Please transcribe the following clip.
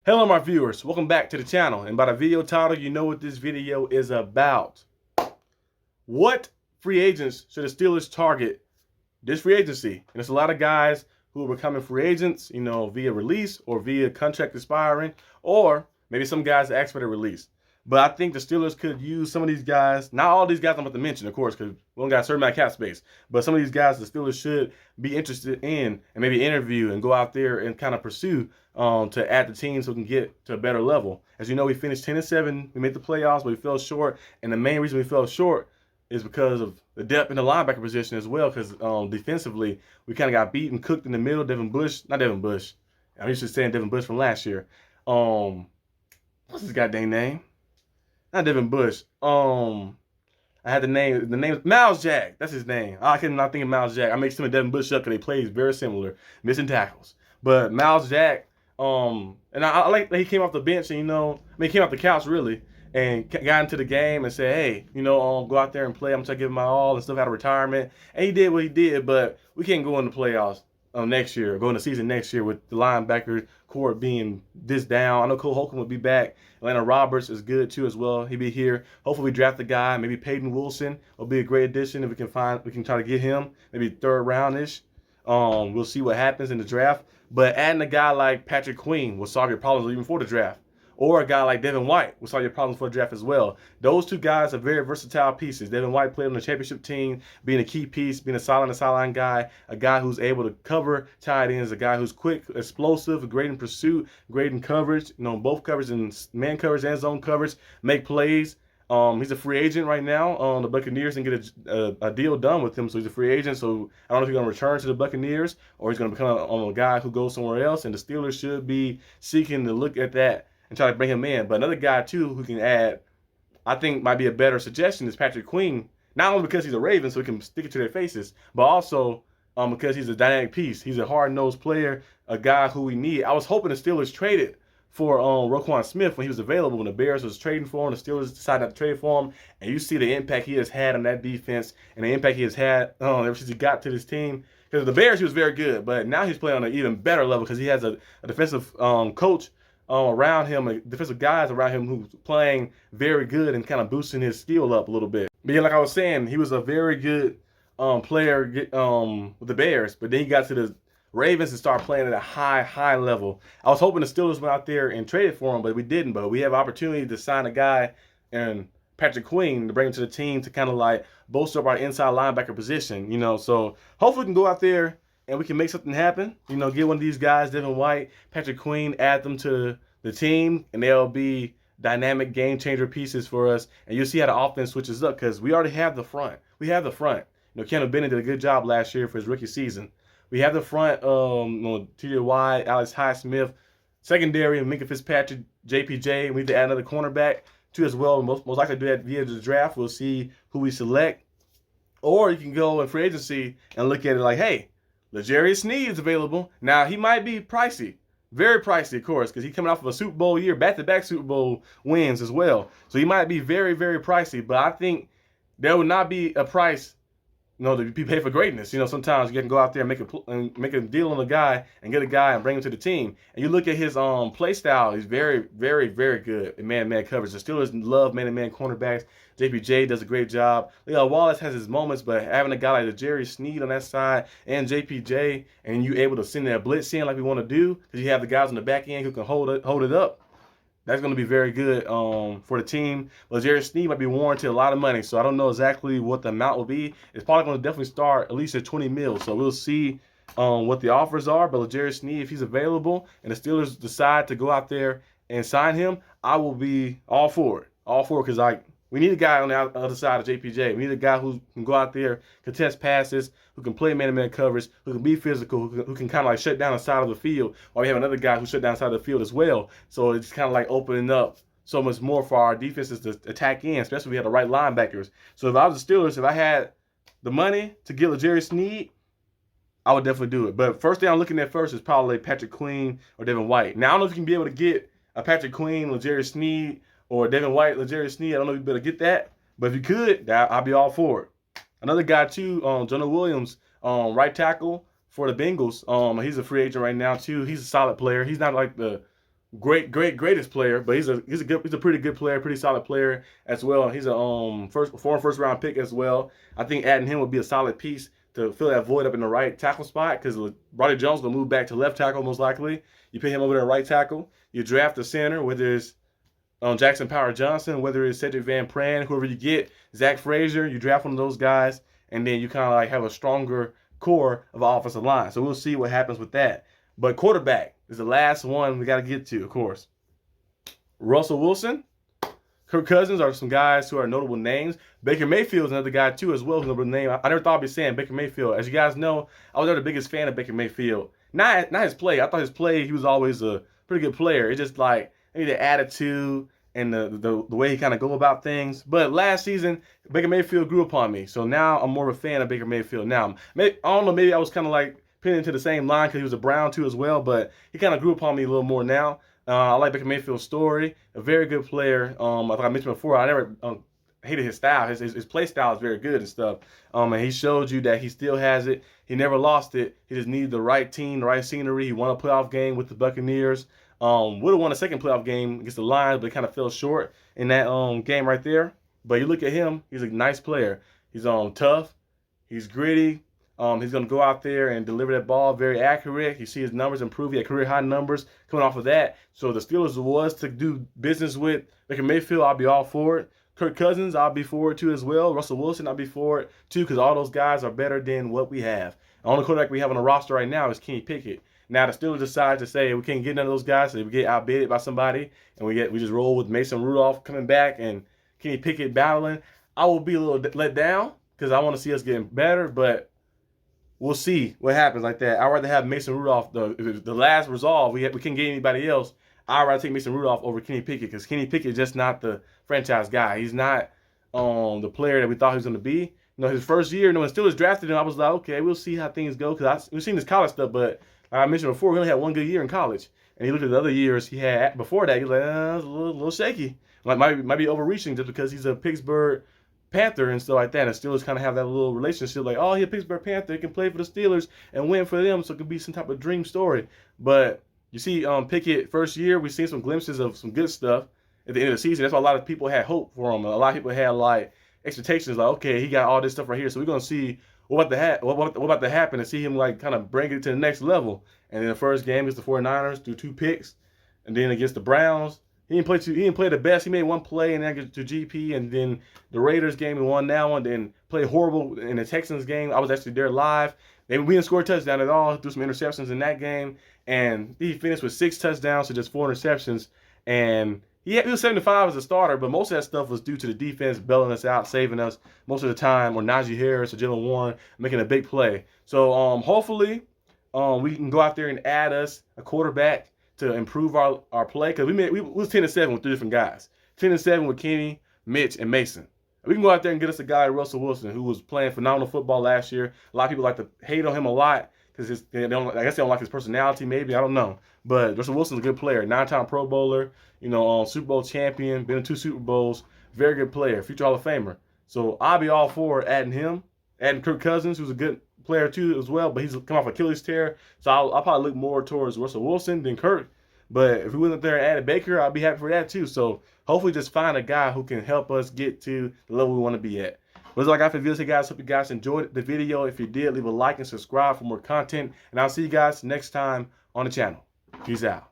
Hello my viewers, welcome back to the channel, and by the video title you know what this video is about. What free agents should the Steelers target this free agency? And there's a lot of guys who are becoming free agents, via release or via contract expiring, or maybe some guys ask for the release. But I think the Steelers could use some of these guys, not all these guys I'm about to mention, of course, because we don't got a certain amount of cap space, but some of these guys the Steelers should be interested in and maybe interview and go out there and kind of pursue to add the team so we can get to a better level. As you know, we finished 10-7. We made the playoffs, but we fell short. And the main reason we fell short is because of the depth in the linebacker position as well, because defensively, we kind of got beaten, cooked in the middle. Not Devin Bush. I'm used to saying Devin Bush from last year. What's his goddamn name? Not Devin Bush. I had the name Miles Jack. That's his name. I cannot think of Miles Jack. I mixed him and Devin Bush up because they play very similar, missing tackles. But Miles Jack, and I like that he came off the bench and he came off the couch really and got into the game and said, hey, go out there and play. I'm trying to give him my all and stuff out of retirement. And he did what he did, but we can't go in the playoffs next year, go in the season next year with the linebacker core being this down. I know Cole Holcomb will be back. Atlanta Roberts is good too as well. He'll be here. Hopefully we draft the guy. Maybe Peyton Wilson will be a great addition if we can try to get him. Maybe third round-ish. We'll see what happens in the draft. But adding a guy like Patrick Queen will solve your problems even before the draft. Or a guy like Devin White will solve your problems for the draft as well. Those two guys are very versatile pieces. Devin White played on the championship team, being a key piece, being a sideline guy, a guy who's able to cover tight ends, a guy who's quick, explosive, great in pursuit, great in coverage, both coverage and man coverage and zone coverage, make plays. He's a free agent right now. The Buccaneers can get a deal done with him, so he's a free agent. So I don't know if he's going to return to the Buccaneers or he's going to become a guy who goes somewhere else. And the Steelers should be seeking to look at that and try to bring him in. But another guy, too, who can add, I think might be a better suggestion is Patrick Queen. Not only because he's a Raven, so he can stick it to their faces, but also because he's a dynamic piece. He's a hard-nosed player, a guy who we need. I was hoping the Steelers traded for Roquan Smith when he was available, when the Bears was trading for him. The Steelers decided not to trade for him. And you see the impact he has had on that defense and the impact he has had ever since he got to this team. Because the Bears, he was very good, but now he's playing on an even better level because he has a defensive coach around him, defensive guys around him who's playing very good and kind of boosting his skill up a little bit. But yeah, like I was saying, he was a very good player with the Bears, but then he got to the Ravens and started playing at a high level. I was hoping the Steelers went out there and traded for him, but we didn't. But we have an opportunity to sign a guy and Patrick Queen to bring him to the team to kind of like bolster up our inside linebacker position, So hopefully we can go out there and we can make something happen. Get one of these guys, Devin White, Patrick Queen, add them to the team, and they'll be dynamic game changer pieces for us. And you'll see how the offense switches up because we already have the front. We have the front. Kendall Bennett did a good job last year for his rookie season. We have the front, T.J. Watt, Alex Highsmith, secondary, Minkah Fitzpatrick, JPJ. We need to add another cornerback too as well. Most likely do that via the draft. We'll see who we select. Or you can go in free agency and look at it like, hey, L'Jarius Sneed is available. Now, he might be pricey. Very pricey, of course, because he's coming off of a Super Bowl year, back-to-back Super Bowl wins as well. So he might be very, very pricey. But I think there would not be a price to be paid for greatness. Sometimes you can go out there and make a deal on a guy and get a guy and bring him to the team. And you look at his play style, he's very, very, very good in man-to-man coverage. The Steelers love man-to-man cornerbacks. JPJ does a great job. Wallace has his moments, but having a guy like L'Jarius Sneed on that side and JPJ, and you able to send that blitz in like we want to do, because you have the guys on the back end who can hold it up. That's going to be very good for the team. L'Jarius Sneed might be warranted a lot of money, so I don't know exactly what the amount will be. It's probably going to definitely start at least at 20 mil, so we'll see what the offers are. But L'Jarius Sneed, if he's available and the Steelers decide to go out there and sign him, I will be all for it. All for it because we need a guy on the other side of JPJ. We need a guy who can go out there, contest passes, who can play man-to-man coverage, who can be physical, who can kind of like shut down the side of the field, while we have another guy who shut down the side of the field as well. So it's kind of like opening up so much more for our defenses to attack in, especially if we have the right linebackers. So if I was the Steelers, if I had the money to get L'Jarius Sneed, I would definitely do it. But first thing I'm looking at first is probably Patrick Queen or Devin White. Now, I don't know if you can be able to get a Patrick Queen, L'Jarius Sneed, or Devin White, L'Jarius Sneed. I don't know if you better get that. But if you could, I'll be all for it. Another guy, too, Jonah Williams, right tackle for the Bengals. He's a free agent right now, too. He's a solid player. He's not like the greatest player, but he's a pretty good player, pretty solid player as well. He's a former first round pick as well. I think adding him would be a solid piece to fill that void up in the right tackle spot, because Brodie Jones will move back to left tackle most likely. You put him over there at right tackle. You draft a center, whether it's Jackson Power Johnson, whether it's Cedric Van Pran, whoever you get, Zach Frazier. You draft one of those guys, and then you kind of like have a stronger core of the offensive line. So we'll see what happens with that. But quarterback is the last one we got to get to, of course. Russell Wilson, Kirk Cousins are some guys who are notable names. Baker Mayfield is another guy, too, as well, who's a notable name. I never thought I'd be saying Baker Mayfield. As you guys know, I was never the biggest fan of Baker Mayfield. Not his play. I thought his play, he was always a pretty good player. It's just like maybe the attitude and the way he kind of go about things. But last season, Baker Mayfield grew upon me. So now I'm more of a fan of Baker Mayfield. Now, I don't know, maybe I was kind of like pinning into the same line because he was a Brown, too, as well. But he kind of grew upon me a little more now. I like Baker Mayfield's story. A very good player. I think I mentioned before, I never hated his style. His play style is very good and stuff. And he showed you that he still has it. He never lost it. He just needed the right team, the right scenery. He won a playoff game with the Buccaneers. Would have won a second playoff game against the Lions, but kind of fell short in that game right there. But you look at him, he's a nice player. He's tough. He's gritty. He's going to go out there and deliver that ball very accurate. You see his numbers improve. He had career high numbers coming off of that. So the Steelers was to do business with Baker Mayfield, I'll be all for it. Kirk Cousins, I'll be for it too as well. Russell Wilson, I'll be for it too, because all those guys are better than what we have. The only quarterback we have on the roster right now is Kenny Pickett. Now the Steelers decide to say we can't get none of those guys, so we get outbid by somebody, and we just roll with Mason Rudolph coming back and Kenny Pickett battling. I will be a little let down because I want to see us getting better, but we'll see what happens like that. I'd rather have Mason Rudolph. The last resolve, we can't get anybody else. I'd rather take Mason Rudolph over Kenny Pickett, because Kenny Pickett is just not the franchise guy. He's not the player that we thought he was going to be. His first year, when Steelers drafted him, I was like, okay, we'll see how things go, because we've seen his college stuff, but like I mentioned before, he only had one good year in college. And you look at the other years he had before that, he's like, it's a little shaky. Like might be overreaching just because he's a Pittsburgh Panther and stuff like that. And the Steelers kind of have that little relationship, like, oh, he's a Pittsburgh Panther, he can play for the Steelers and win for them, so it could be some type of dream story. But you see, Pickett first year, we've seen some glimpses of some good stuff at the end of the season. That's why a lot of people had hope for him. A lot of people had like expectations, like, okay, he got all this stuff right here, so we're gonna see what about to happen and see him like kind of bring it to the next level. And then the first game against the 49ers, threw 2 picks, and then against the Browns, he didn't play the best. He made one play and then get to GP, and then the Raiders game, he won that one. Then played horrible in the Texans game. I was actually there live. We didn't score a touchdown at all. Threw some interceptions in that game, and he finished with 6 touchdowns to just 4 interceptions. And he was 75 as a starter, but most of that stuff was due to the defense bailing us out, saving us most of the time, or Najee Harris or Jalen Warren making a big play. So hopefully we can go out there and add us a quarterback to improve our play, because we was 10-7 with 3 different guys. 10-7 with Kenny, Mitch, and Mason. We can go out there and get us a guy, Russell Wilson, who was playing phenomenal football last year. A lot of people like to hate on him a lot because I guess they don't like his personality, maybe. I don't know. But Russell Wilson's a good player. 9-time Pro Bowler, Super Bowl champion, been in 2 Super Bowls. Very good player, future Hall of Famer. So I'll be all for adding him. Adding Kirk Cousins, who's a good player too as well, but he's come off Achilles tear. So I'll probably look more towards Russell Wilson than Kirk. But if we went up there and added Baker, I'll be happy for that too. So hopefully just find a guy who can help us get to the level we want to be at. But that's all I got for the video today, guys. Hope you guys enjoyed the video. If you did, leave a like and subscribe for more content. And I'll see you guys next time on the channel. Peace out.